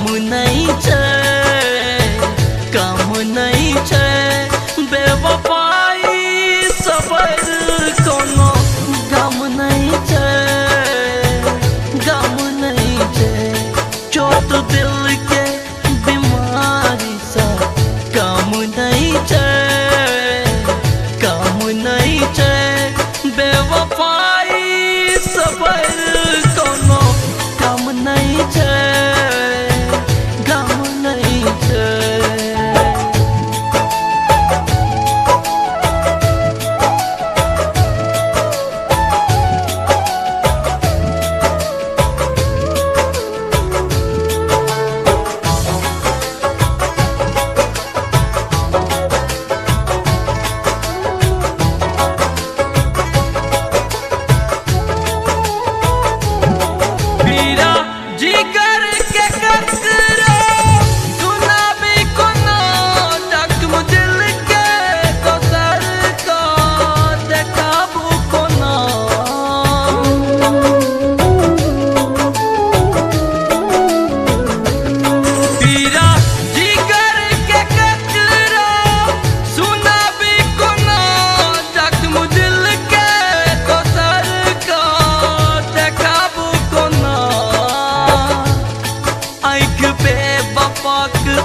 नहीं छै, काम नहीं छै, बेवफाई सबर कोनो गम नहीं छै, गम नहीं छै, चोट दिल के बीमारी सा काम नहीं छै, काम नहीं छै, बेवफाई सबर कोनो गम नहीं छै, गम नहीं छै।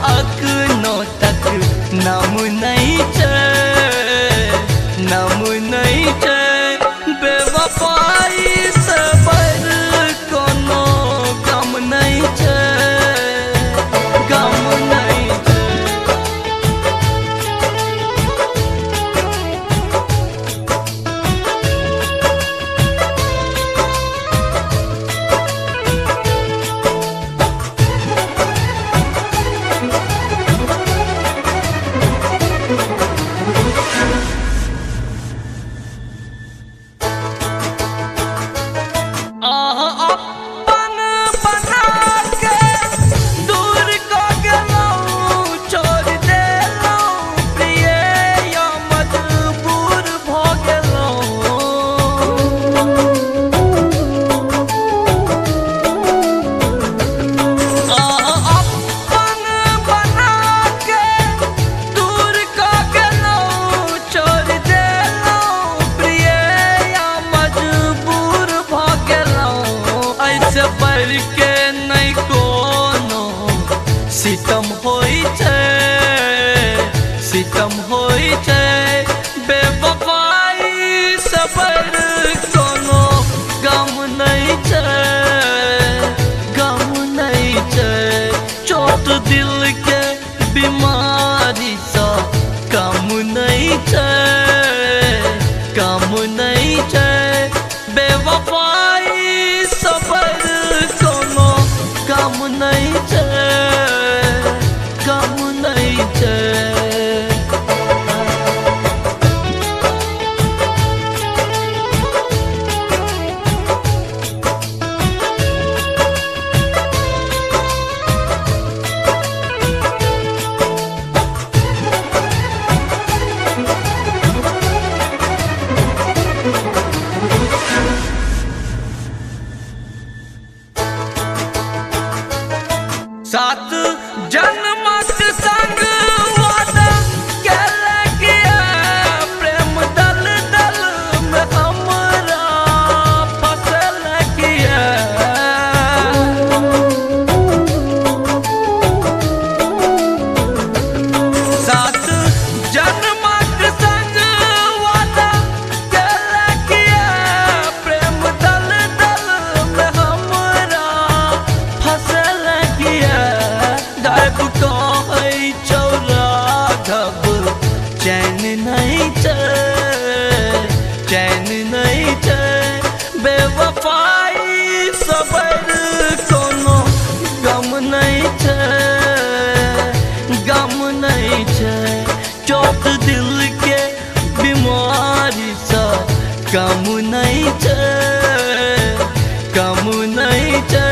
अखनो तक नाम नहीं छै, नाम नहीं छै, बेवफाई सबर कोनो गम नहीं छै, गम नहीं छै। के नहीं कोनो सितम होई छै, सितम होई छै, बेवफाई सबर कोनो गम नहीं छै, गम नहीं छै, चोट दिल के बीमारी सा काम नहीं छै, काम नहीं छै, बेवफाई सबर कोनो काम नहीं छै, काम नहीं छै। सात जन्मक संग वादा केले किया, प्रेम दल दल में हमरा फसल किया। सात जन्मक संग वादा केले किया, प्रेम दल दल में हमरा फसल किया। गायब कहीं चौरा घब चैन नहीं छै, चैन नहीं छै, बेवफाई सबर कोनो गम नहीं छै, गम नहीं छै, चोट दिल के बीमारी सा काम नहीं छै, काम नहीं छै,